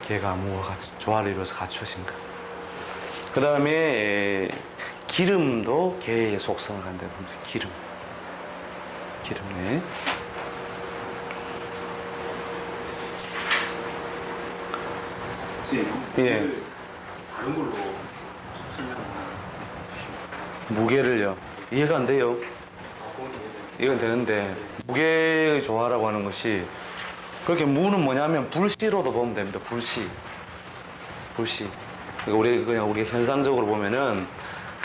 개가 무가 조화를 이루어서 갖춰진다. 그 다음에 기름도 개의 속성을 한다고 합니다. 기름. 네. 예. 다른 걸로 설명하면 무게를요. 이해가 안 돼요. 이건 되는데 무게의 조화라고 하는 것이 그렇게 무는 뭐냐면 불씨로도 보면 됩니다. 불씨. 그러니까 우리 현상적으로 보면은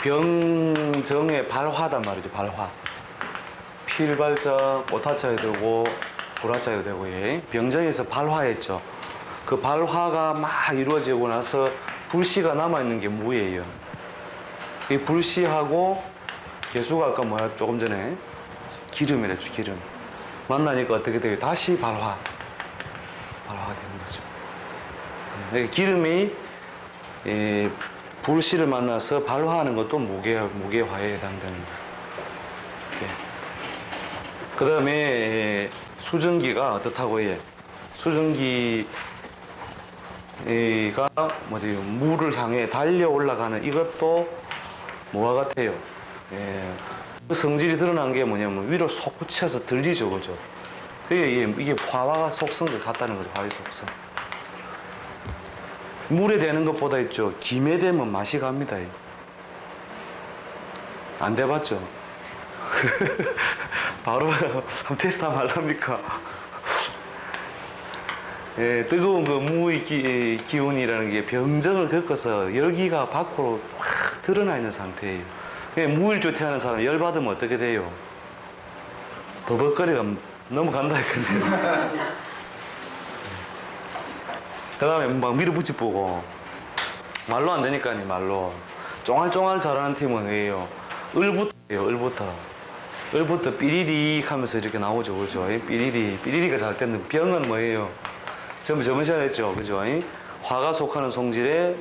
병정의 발화단 말이죠. 발화. 필발자, 오타자에도 되고 불화자에도 되고 예. 병정에서 발화했죠. 그 발화가 막 이루어지고 나서 불씨가 남아있는 게 무예요. 이 불씨하고 개수가 아까 뭐야 조금 전에 기름이랬죠. 기름 만나니까 어떻게 돼요? 다시 발화가 되는 거죠. 그러니까 기름이 불씨를 만나서 발화하는 것도 무게화에 해당되는 거예요. 그 다음에 수증기가 어떻다고 해요? 수증기가 뭐지요? 물을 향해 달려 올라가는 이것도 뭐와 같아요? 그 성질이 드러난 게 뭐냐면 위로 솟구쳐서 들리죠, 그죠? 이게 화와 속성을 같다는 거죠, 화의 속성. 물에 대는 것보다 있죠, 김에 대면 맛이 갑니다. 안 돼봤죠? 바로 한번 테스트 한번 하랍니까? 뜨거운 그 무의 기운이라는 게 병정을 겪어서 열기가 밖으로 확 드러나 있는 상태예요. 무일주 태어난 사람 열받으면 어떻게 돼요? 버벅거리가 넘어간다 했거든요. 그 다음에 막 밀어붙이보고 말로 안 되니까 말로 쫑알쫑알 잘하는 팀은 왜요? 을부터 삐리릭 하면서 이렇게 나오죠, 그죠? 삐리리가 잘 때는 병은 뭐예요? 전부 저번 시간에 했죠, 그죠? 화가 속하는 성질의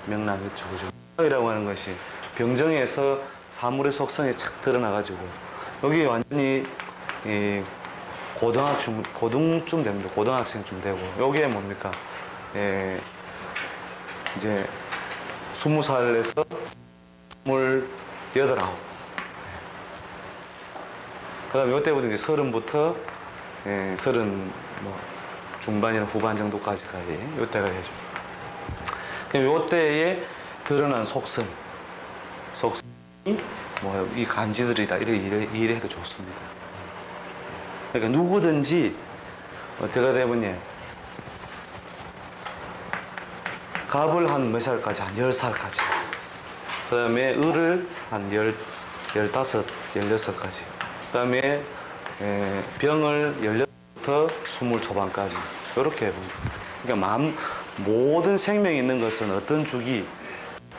명랑했죠, 그죠? 이라고 하는 것이 병정에서 사물의 속성이 착 드러나가지고 여기 완전히 고등쯤 됩니다. 고등학생쯤 되고 여기에 뭡니까? 이제 20살에서 28, 9. 그 다음에 이때부터 이제 30부터 30 중반이나 후반 정도까지 가야 이때가 되죠. 이때에 드러난 속성이 이 간지들이다 이래 해도 좋습니다. 그러니까 누구든지 어떻게 되면 갑을 한 몇 살까지? 한 10살까지. 그 다음에 을을 한 15, 16까지. 그 다음에 병을 16부터 20 초반까지. 이렇게 해봅니다. 그러니까 모든 생명이 있는 것은 어떤 주기,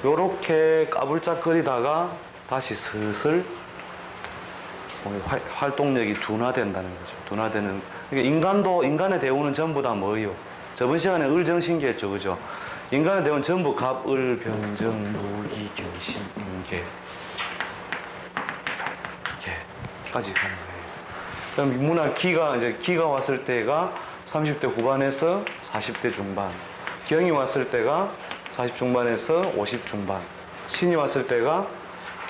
요렇게 까불짝거리다가 다시 슬슬 활동력이 둔화된다는 거죠. 둔화되는. 그러니까 인간의 대우는 전부 다 뭐예요? 저번 시간에 을정신계했죠, 그죠? 인간의 대우는 전부 갑, 을, 병정, 무기, 경신, 임계. 개까지 가는 거예요. 그럼 문화 기가 왔을 때가 30대 후반에서 40대 중반. 경이 왔을 때가 40 중반에서 50 중반. 신이 왔을 때가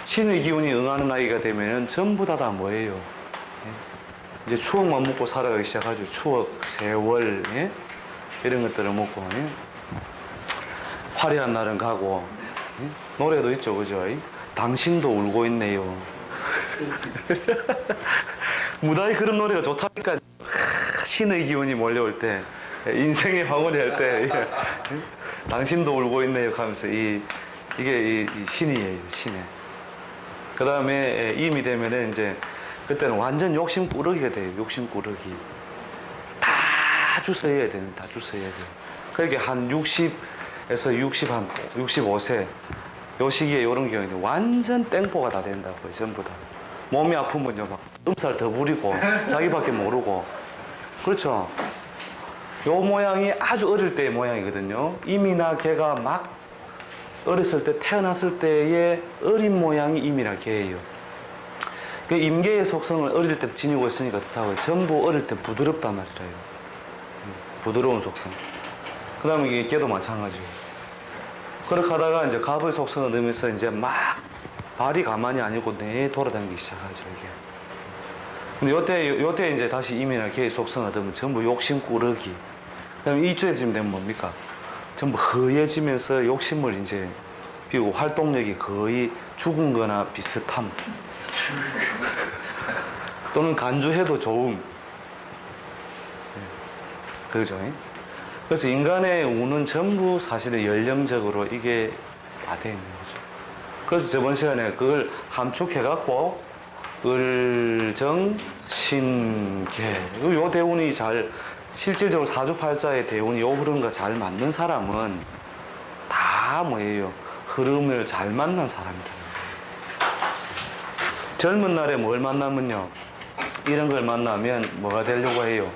신의 기운이 응하는 나이가 되면 전부 다 뭐예요? 이제 추억만 먹고 살아가기 시작하죠. 추억, 세월, 이런 것들을 먹고, 화려한 날은 가고, 노래도 있죠, 그죠? 당신도 울고 있네요. 무다히 그런 노래가 좋다니까. 신의 기운이 몰려올 때, 인생의 황혼이 할 때, 당신도 울고 있네요 하면서 이게 신이에요, 신의. 그 다음에 임이 되면은 이제 그때는 완전 욕심꾸러기가 돼요. 욕심꾸러기. 다 주워야 되는, 다 주워야 돼요. 그렇게 한 60에서 65세 요 시기에 이런 경우에 완전 땡포가 다 된다고요. 전부 다. 몸이 아프면요, 막 음살 더 부리고 자기밖에 모르고. 그렇죠. 요 모양이 아주 어릴 때의 모양이거든요. 임이나 개가 막 어렸을 때 태어났을 때의 어린 모양이 임이나 개예요. 그 임계의 속성을 어릴 때 지니고 있으니까 그렇다고요. 전부 어릴 때 부드럽단 말이에요. 부드러운 속성. 그 다음에 이게 개도 마찬가지고. 그렇게 하다가 이제 갑의 속성을 넣으면서 이제 막 발이 가만히 아니고 내 돌아다니기 시작하죠, 이게. 근데 요때 이제 다시 임이나 개의 속성을 넣으면 전부 욕심 꾸러기. 그 다음에 이쪽에쯤 되면 뭡니까? 전부 허해지면서 욕심을 이제 비우고 활동력이 거의 죽은 거나 비슷함. 또는 간주해도 좋음. 그죠? 그래서 인간의 운은 전부 사실은 연령적으로 이게 다 돼 있는 거죠. 그래서 저번 시간에 그걸 함축해갖고 을정, 신, 개. 요 대운이 잘, 실질적으로 사주팔자의 대운이 요 흐름과 잘 맞는 사람은 다 뭐예요? 흐름을 잘 만난 사람이다. 젊은 날에 뭘 만나면요? 이런 걸 만나면 뭐가 되려고 해요?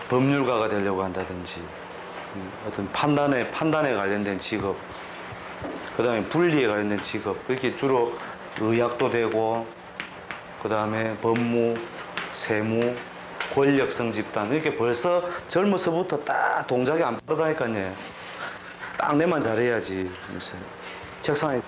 법률가가 되려고 한다든지, 어떤 판단에 관련된 직업, 그 다음에 분리에 관련된 직업, 이렇게 주로 의학도 되고, 그 다음에 법무, 세무, 권력성 집단, 이렇게 벌써 젊어서부터 딱 동작이 안 빠르다니까요. 딱 내만 잘해야지. 요새 책상에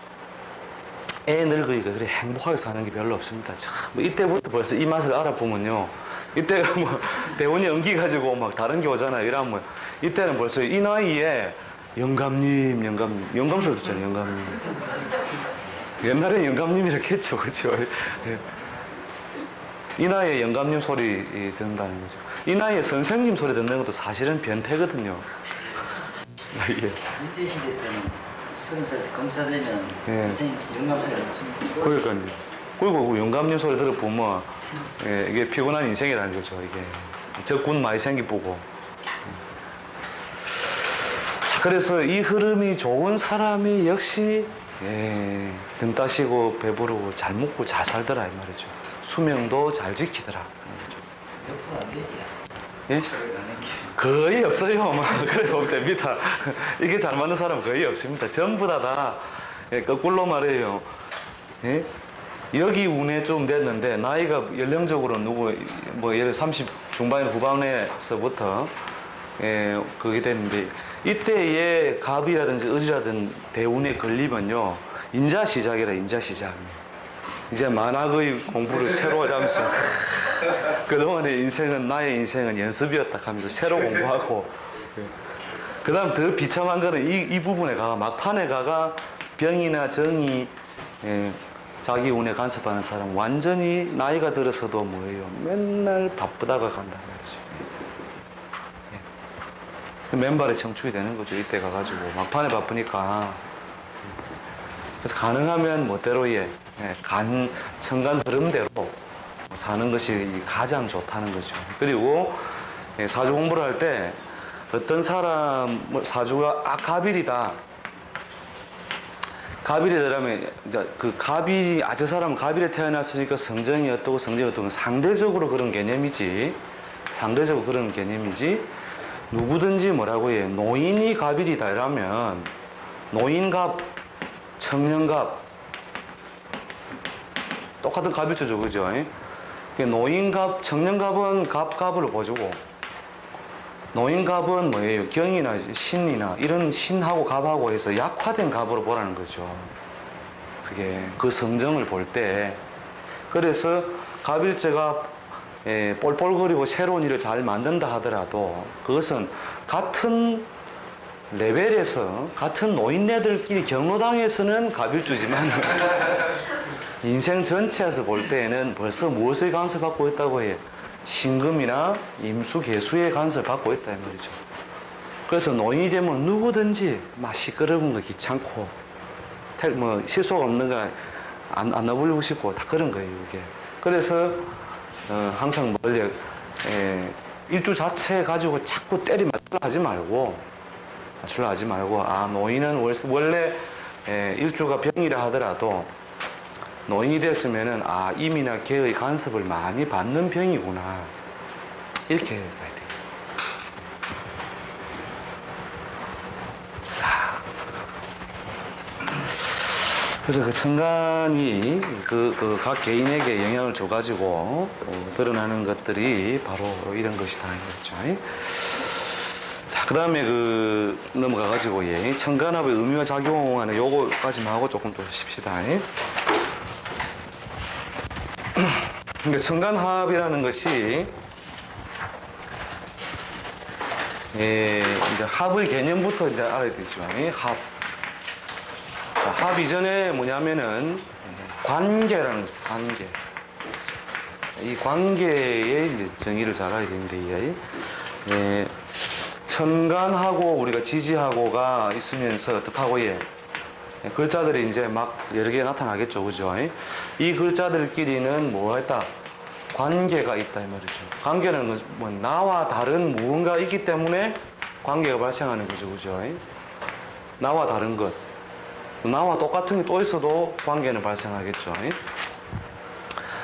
애 늙으니까 그래 행복하게 사는 게 별로 없습니다. 참, 뭐 이때부터 벌써 이 맛을 알아보면요. 이때가 뭐 대운이 엉기가지고 막 다른 게 오잖아요. 이러면 뭐 이때는 벌써 이 나이에 영감님 소리 듣잖아요. 영감님. 옛날에 영감님 이렇게 했죠, 그렇죠? 이 나이에 영감님 소리 듣는다는 거죠. 이 나이에 선생님 소리 듣는 것도 사실은 변태거든요. 예. 일제 시대 때는 30살 검사 되면 예. 선생님 영감 소리 듣습니다. 그러니까요. 그리고 그 영감님 소리 들어보면 이게 피곤한 인생이라는 거죠. 이게 적군 많이 생기쁘고. 자, 그래서 이 흐름이 좋은 사람이 역시 등 따시고 배부르고 잘 먹고 잘 살더라 이 말이죠. 수명도 잘 지키더라. 옆으로 안 되지. 예? 거의 없어요. 그래 보면 됩니다. 이게 잘 맞는 사람은 거의 없습니다. 전부 다 거꾸로 말해요. 예? 여기 운에 좀 됐는데 나이가 연령적으로 뭐 예를 30 중반 후반에서부터 그게 됐는데 이때의 갑이라든지 을이라든지 대운에 걸리면요 인자 시작이라 인자 시작. 이제 만학의 공부를 새로 하면서 그동안의 인생은 나의 인생은 연습이었다 하면서 새로 공부하고 그 다음 더 비참한 거는 이 부분에 가가 막판에 가가 병이나 정이 자기 운에 간섭하는 사람 완전히 나이가 들어서도 뭐예요 맨날 바쁘다가 간단 말이죠. 맨발에 청축이 되는 거죠. 이때 가가지고 막판에 바쁘니까 그래서 가능하면 뭐대로의 천간 흐름대로 사는 것이 가장 좋다는 거죠. 그리고 사주 공부를 할 때 어떤 사람 사주가 갑일이다. 갑일이라면 그 갑이 저 사람은 갑일에 태어났으니까 성정이 어떻고 성정이 어떻고 상대적으로 그런 개념이지. 상대적으로 그런 개념이지. 누구든지 뭐라고 해. 노인이 갑일이다 이러면 노인갑, 청년갑 똑같은 갑일조죠, 그죠? 노인갑, 청년갑은 갑으로 보주고 노인갑은 뭐예요? 경이나 신이나 이런 신하고 갑하고 해서 약화된 갑으로 보라는 거죠. 그게 그 성정을 볼 때 그래서 갑일제가 뻘뻘거리고 새로운 일을 잘 만든다 하더라도 그것은 같은 레벨에서 같은 노인네들끼리 경로당에서는 갑일주지만 인생 전체에서 볼 때에는 벌써 무엇의 간섭을 받고 있다고 해요? 신금이나 임수, 개수의 간섭을 받고 있다 이 말이죠. 그래서 노인이 되면 누구든지 막 시끄러운 거 귀찮고 뭐 실속 없는 거 안 넣어보려고 싶고 다 그런 거예요 이게. 그래서 항상 일주 자체 가지고 자꾸 맞추려 하지 말고 노인은 원래 일주가 병이라 하더라도 노인이 됐으면은 임이나 개의 간섭을 많이 받는 병이구나 이렇게 봐야 돼요. 그래서 그 천간이 각 개인에게 영향을 줘가지고 드러나는 것들이 바로 이런 것이다. 이거죠. 자, 그 다음에 넘어가가지고, 예. 천간합의 의미와 작용하는 요거까지만 하고 조금 더 쉽시다. 그러니까 천간합이라는 것이, 예, 이제 합의 개념부터 이제 알아야 되죠. 합. 자, 합 이전에 뭐냐면은, 관계라는 거죠, 관계. 이 관계의 이제 정의를 잘 알아야 되는데, 예, 천간하고 우리가 지지하고가 있으면서 뜻하고 예, 글자들이 이제 막 여러 개 나타나겠죠, 그죠? 이 글자들끼리는 뭐가 있다? 관계가 있다 이 말이죠. 관계는 뭐 나와 다른 무언가 있기 때문에 관계가 발생하는 거죠, 그죠? 나와 다른 것, 나와 똑같은 게 또 있어도 관계는 발생하겠죠.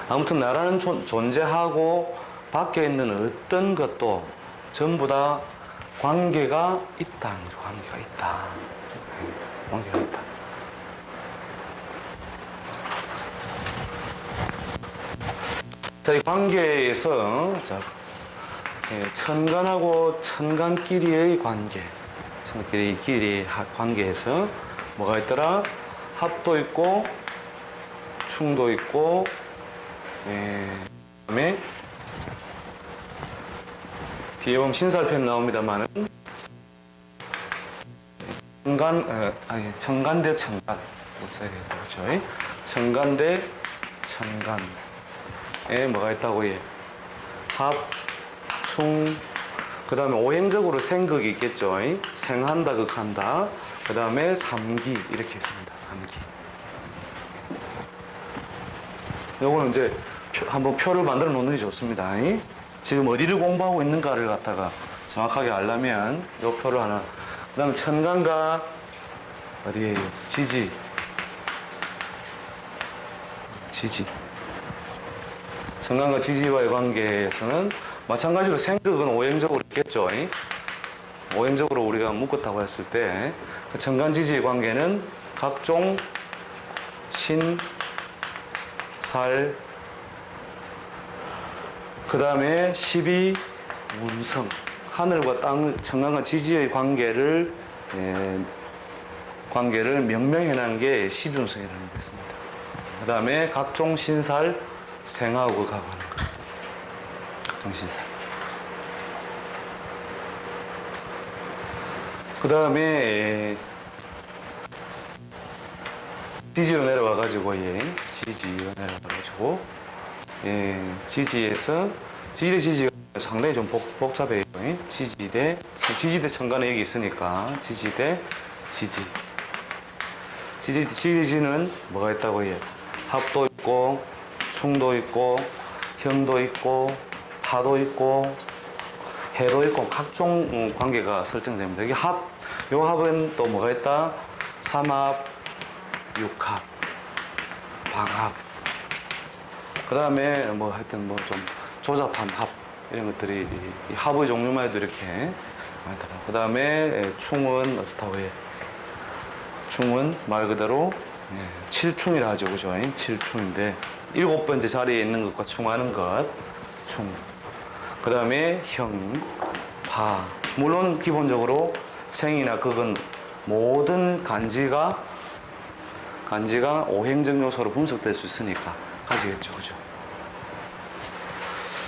아무튼 나라는 존재하고 밖에 있는 어떤 것도 전부 다 관계가 있다. 관계가 있다. 관계가 있다. 자, 이 관계에서 자, 천간하고 천간끼리의 관계, 천간끼리의 관계에서 뭐가 있더라? 합도 있고 충도 있고, 그다음에 뒤에 보면 신살편 나옵니다만은 천간 대 천간 써야 되겠다, 그렇죠? 천간 대 천간에 뭐가 있다고 해? 합, 충, 그 다음에 오행적으로 생극이 있겠죠? 생한다, 극한다. 그 다음에 삼기 이렇게 있습니다. 삼기. 요거는 이제 한번 표를 만들어 놓는 게 좋습니다. 지금 어디를 공부하고 있는가를 갖다가 정확하게 알려면 요 표를 하나. 그 다음에 천간과 어디에요? 지지. 천간과 지지와의 관계에서는 마찬가지로 생극은 오행적으로 있겠죠. 오행적으로 우리가 묶었다고 했을 때 천간지지의 관계는 각종 신, 살, 그 다음에 12, 운성, 하늘과 땅, 천간과 지지의 관계를 명명해놓은 게 12운성이라는 것입니다. 그 다음에 각종 신살, 생하고 가는 것. 각종 신살. 그 다음에 지지로 내려와가지고 지지로 내려와가지고 지지에서 지지가 상당히 좀 복잡해요. 지지대 천간에 여기 있으니까 지지대 지지. 지지는 뭐가 있다고 해요? 합도 있고 충도 있고 형도 있고 타도 있고 해도 있고 각종 관계가 설정됩니다. 여기 요 합은 또 뭐가 있다? 삼합, 육합, 방합. 그 다음에 뭐 하여튼 뭐 좀 조잡한 합 이런 것들이 이 합의 종류만 해도 이렇게 많더라고요. 그 다음에 충은 어떻다고 해요? 충은 말 그대로 칠충이라 하죠, 그죠? 칠충인데 7번째 자리에 있는 것과 충하는 것, 충. 그 다음에 형, 파. 물론 기본적으로 생이나 극은 모든 간지가 오행적 요소로 분석될 수 있으니까 가지겠죠, 그죠?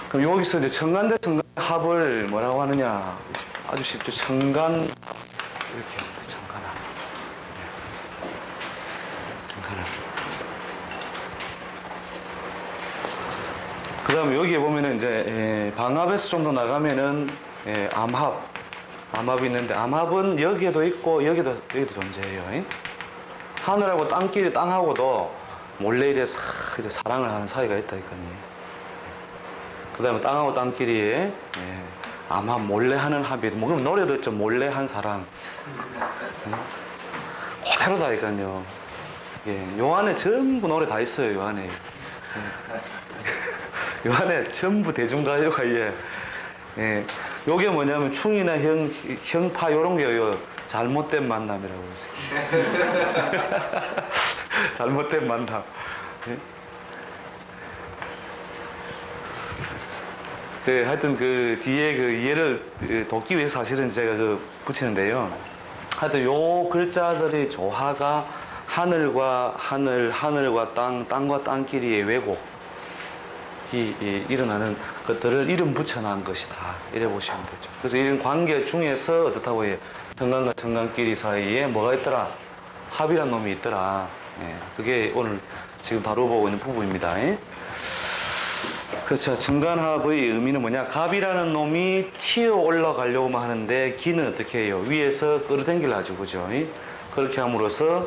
그럼 여기서 이제 천간 대 천간 합을 뭐라고 하느냐? 아주 쉽죠. 천간 이렇게 합니다. 천간합. 천간합. 그 다음에 여기에 보면은 이제 방합에서 좀 더 나가면은 암합이 있는데 암합은 여기에도 있고 여기도 존재해요. 하늘하고 땅하고도 몰래 이래 사랑을 하는 사이가 있다니까요. 그 다음에 땅하고 땅끼리에 암합 몰래 하는 합이 뭐 그럼 노래도 있죠. 몰래 한 사랑. 그대로다니까요. 요 안에 전부 노래 다 있어요. 요 안에. 요 안에 전부 대중가요가 요게 뭐냐면 충이나 형파 요런 게요. 잘못된 만남이라고 그러세요. 잘못된 만남. 하여튼 그 뒤에 그 얘를 돕기 위해서 사실은 제가 그 붙이는데요. 하여튼 요 글자들의 조화가 하늘과 하늘, 하늘과 땅, 땅과 땅끼리의 왜곡이 일어나는 것들을 이름 붙여놓은 것이다. 이래 보시면 되죠. 그래서 이런 관계 중에서 어떻다고 해요? 청간과 청간끼리 사이에 뭐가 있더라? 합이란 놈이 있더라. 예, 그게 오늘 지금 다뤄보고 있는 부분입니다. 예? 그렇죠. 청간합의 의미는 뭐냐? 갑이라는 놈이 튀어 올라가려고만 하는데 기는 어떻게 해요? 위에서 끌어당기려 하죠. 그죠? 예? 그렇게 함으로써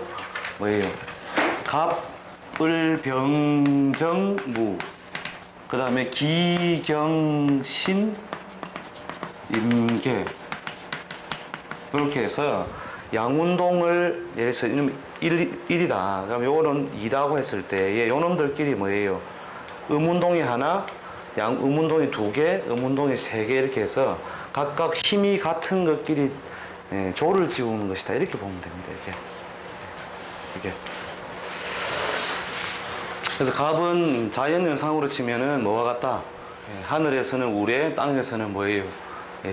뭐예요? 갑을병정무 그 다음에 기경신 임계 이렇게 해서 양운동을 예를 들어서 1이다 그럼 요거는 2라고 했을 때 요놈들끼리 뭐예요? 음운동이 하나, 음운동이 2개, 음운동이 3개 이렇게 해서 각각 힘이 같은 것끼리 조를 지우는 것이다 이렇게 보면 됩니다. 이게 그래서 갑은 자연현상으로 치면은 뭐와 같다? 하늘에서는 우레, 땅에서는 뭐예요?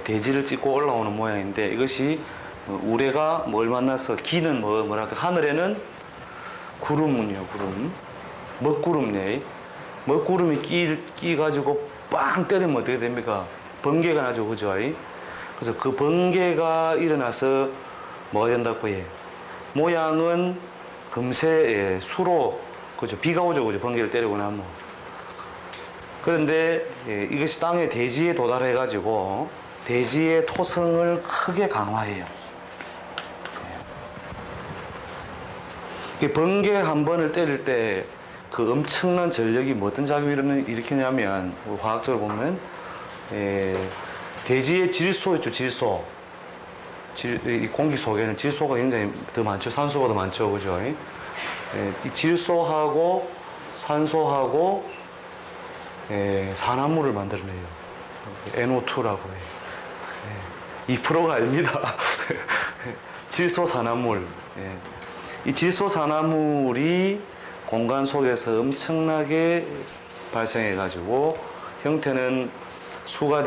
대지를 찍고 올라오는 모양인데 이것이 우레가 뭘 만나서 기는 뭐랄까 하늘에는 구름은요 구름 먹구름네 먹구름이 끼가지고 빵 때리면 어떻게 됩니까? 번개가 나죠 그죠? 그래서 그 번개가 일어나서 뭐가 된다고 해? 모양은 금세 수로 그죠? 비가 오죠 그죠? 번개를 때리고 나면 그런데 이것이 땅의 대지에 도달해 가지고 대지의 토성을 크게 강화해요. 번개 한 번을 때릴 때 그 엄청난 전력이 뭐 어떤 작용을 일으키냐면 화학적으로 보면 대지의 질소 있죠 질소 이 공기 속에는 질소가 굉장히 더 많죠 산소가 더 많죠 그죠? 이 질소하고 산소하고 산화물을 만들어내요. NO2라고 해요. 2%가 아닙니다. 질소 산화물. 이 질소 산화물이 공간 속에서 엄청나게 발생해 가지고 형태는 수라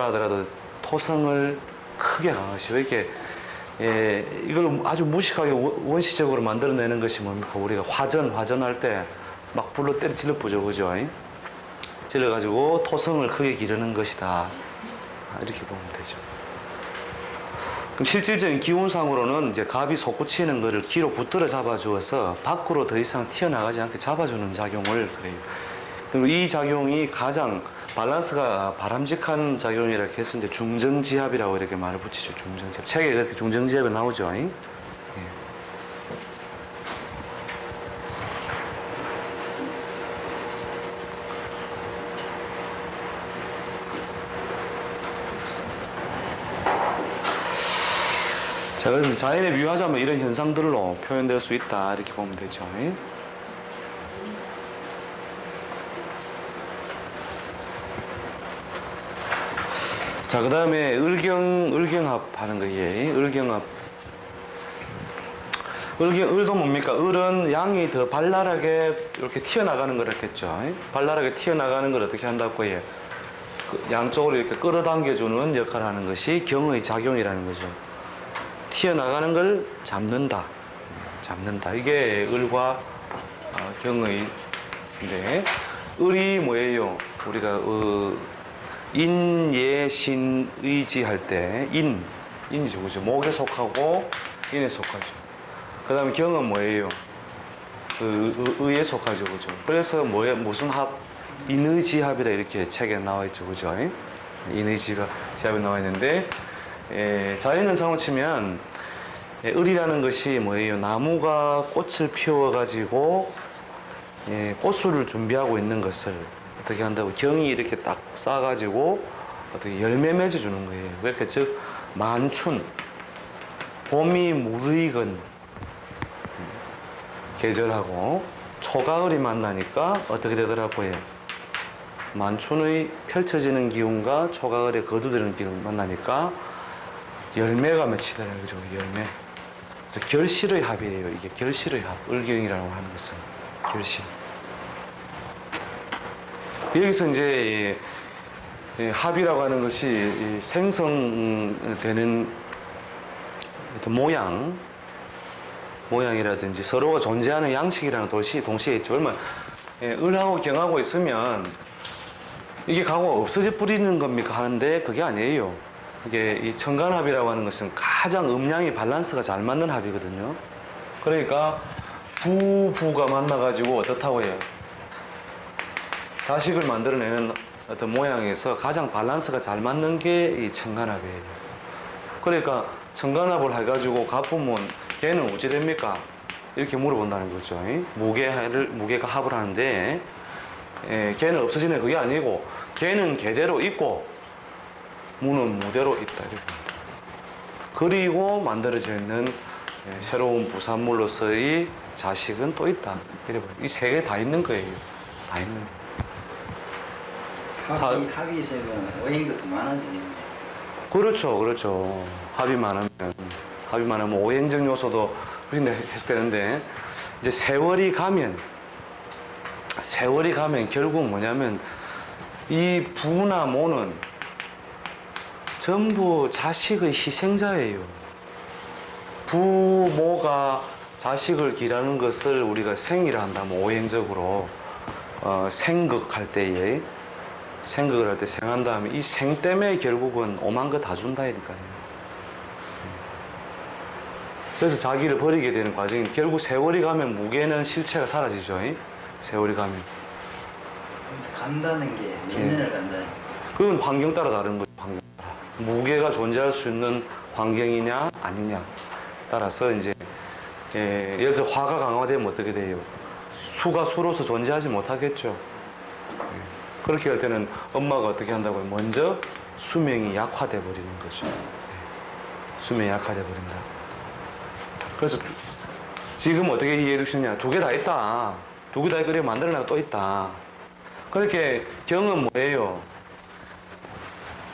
하더라도 토성을 크게 강화시켜요. 이렇게 이걸 아주 무식하게 원시적으로 만들어내는 것이 뭡니까? 우리가 화전할 때 막 불로 질러 부죠, 그죠? 질러가지고 토성을 크게 기르는 것이다. 이렇게 보면 되죠. 그럼 실질적인 기운상으로는 이제 갑이 솟구치는 것을 기로 붙들어 잡아주어서 밖으로 더 이상 튀어나가지 않게 잡아주는 작용을 그래요. 그리고 이 작용이 가장 밸런스가 바람직한 작용이라 했을 때 중정지합이라고 이렇게 말을 붙이죠. 중정지합. 책에 그렇게 중정지합이 나오죠. 예. 자, 그래서 자연에 비유하자면 이런 현상들로 표현될 수 있다. 이렇게 보면 되죠. 예. 자, 그 다음에 을경합 하는 거예요. 을경합. 을도 뭡니까? 을은 양이 더 발랄하게 이렇게 튀어나가는 걸 했겠죠. 발랄하게 튀어나가는 걸 어떻게 한다고 해요? 양쪽으로 이렇게 끌어당겨주는 역할을 하는 것이 경의 작용이라는 거죠. 튀어나가는 걸 잡는다. 이게 을과 경의인데, 을이 뭐예요? 우리가 인예신 의지할 때 인이죠, 그죠? 목에 속하고 인에 속하죠. 그 다음에 경은 뭐예요? 의에 속하죠, 그죠? 그래서 무슨 합? 인의지합이라 이렇게 책에 나와 있죠, 그죠? 인의지합이 나와 있는데, 자연현상을 치면 을이라는 것이 뭐예요? 나무가 꽃을 피워가지고 꽃술을 준비하고 있는 것을 어떻게 한다고 경이 이렇게 딱 싸가지고 어떻게 열매 맺어주는 거예요. 그렇게 즉 만춘 봄이 무르익은 계절하고 초가을이 만나니까 어떻게 되더라고요? 만춘의 펼쳐지는 기운과 초가을에 거두드는 기운 만나니까 열매가 맺히더라고요. 그죠? 열매. 그래서 결실의 합이에요. 이게 결실의 합. 을경이라고 하는 것은 결실. 여기서 이제 합이라고 하는 것이 이 생성되는 어떤 모양이라든지 서로가 존재하는 양식이라는 동시에 있죠. 그러면 을하고 경하고 있으면 이게 가고 없어져 버리는 겁니까 하는데 그게 아니에요. 이게 이 천간합이라고 하는 것은 가장 음양이 밸런스가 잘 맞는 합이거든요. 그러니까 부가 만나가지고 어떻다고 해요? 자식을 만들어내는 어떤 모양에서 가장 밸런스가 잘 맞는 게 이 천간합이에요. 그러니까 천간합을 해가지고 가쁘면 걔는 어찌 됩니까? 이렇게 물어본다는 거죠. 무게가 합을 하는데 걔는 없어지네 그게 아니고 걔는 걔대로 있고 무는 무대로 있다. 이렇게. 그리고 만들어져 있는 새로운 부산물로서의 자식은 또 있다. 이 세 개 다 있는 거예요. 다 있는 거예요. 합이 있으면 오행도 더 많아지겠네. 그렇죠. 합이 많으면 오행적 요소도 훨씬 더 해소되는데 이제 세월이 가면 결국 뭐냐면 이 부나 모는 전부 자식의 희생자예요. 부모가 자식을 기르는 것을 우리가 생이라 한다면 오행적으로 생극할 때에 생극을 할 때 생한 다음에 이 생 때문에 결국은 오만 거 다 준다니까요. 그래서 자기를 버리게 되는 과정이 결국 세월이 가면 무게는 실체가 사라지죠. 세월이 가면. 간다는 게 몇 년을 간다는 게. 그건 환경 따라 다른 거죠. 환경 따라. 무게가 존재할 수 있는 환경이냐 아니냐 따라서 이제 예를 들어 화가 강화되면 어떻게 돼요? 수가 수로서 존재하지 못하겠죠. 그렇게 할 때는 엄마가 어떻게 한다고요? 먼저 수명이 약화돼 버리는 거죠. 수명이 약화돼 버린다. 그래서 지금 어떻게 이해해 주시느냐? 두 개 다 있다. 두 개 다 그래 만들어내고 또 있다. 그렇게 경은 뭐예요?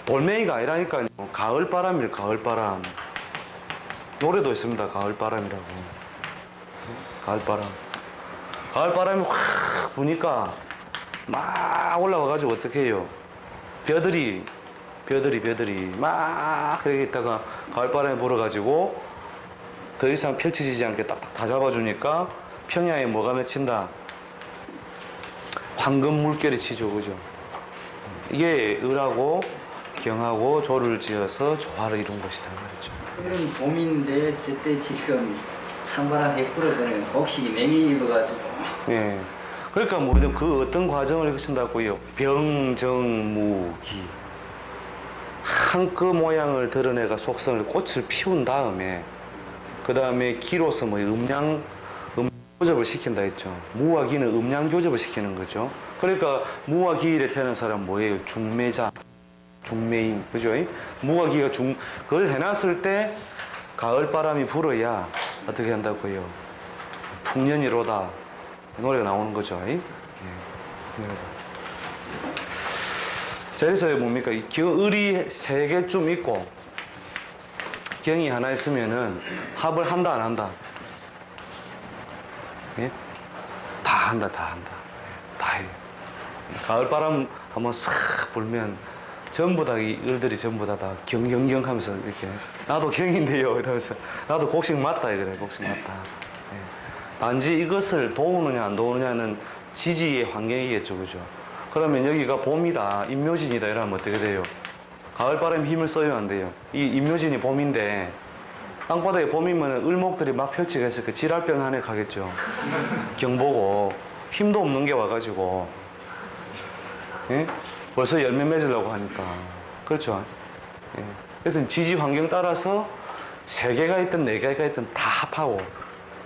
돌멩이가 아니라니까요. 가을바람이에요. 가을바람. 노래도 있습니다. 가을바람이라고. 가을바람. 가을바람이 확 부니까 막 올라와가지고 어떻게 해요? 벼들이 막 그렇게 있다가 가을바람이 불어가지고 더 이상 펼쳐지지 않게 딱딱 다 잡아주니까 평야에 뭐가 맺힌다? 황금 물결이 치죠, 그죠? 이게 을하고 경하고 조를 지어서 조화를 이룬 것이다 말이죠. 그럼 봄인데 저때 지금 찬바람 100% 되는 곡식이 맹이 입어가지고. 예. 그러니까 뭐든 그 어떤 과정을 거친다고요? 병정무기. 한 그 모양을 드러내가 속성을 꽃을 피운 다음에 그 다음에 기로서 뭐 음양 교접을 시킨다 했죠. 무와 기는 음양 교접을 시키는 거죠. 그러니까 무와 기일에 태어난 사람 뭐예요? 중매자, 중매인, 그죠? 무와 기가 그걸 해놨을 때 가을 바람이 불어야 어떻게 한다고요? 풍년이로다 노래가 나오는 거죠. 예. 자, 그래서 뭡니까? 을이 세 개쯤 있고 경이 하나 있으면은 합을 한다 안 한다? 예? 다 한다. 다 해. 가을바람 한번 싹 불면 전부 다 이 을들이 전부 다 경경경 하면서 이렇게 나도 경인데요 이러면서 나도 곡식 맞다 이래 곡식 맞다. 예. 단지 이것을 도우느냐 안 도우느냐는 지지의 환경이겠죠, 그죠? 그러면 여기가 봄이다, 임묘진이다 이러면 어떻게 돼요? 가을바람에 힘을 써야 안 돼요. 이 임묘진이 봄인데 땅바닥에 봄이면 을목들이 막 펼치게 해서 그 지랄병 한해 가겠죠. 경보고 힘도 없는 게 와가지고 예? 벌써 열매 맺으려고 하니까 그렇죠. 예. 그래서 지지 환경 따라서 3개가 있든 4개가 있든 다 합하고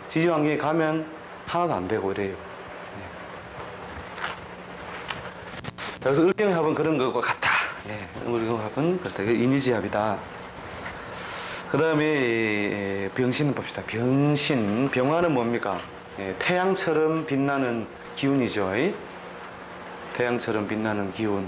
지지 환경에 가면 하나도 안 되고 이래요. 그래서 을경합은 그런 것과 같다. 예, 을경합은 그렇다. 인위지합이다. 그 다음에 병신은 봅시다. 병신, 병화는 뭡니까? 예, 태양처럼 빛나는 기운이죠. 태양처럼 빛나는 기운.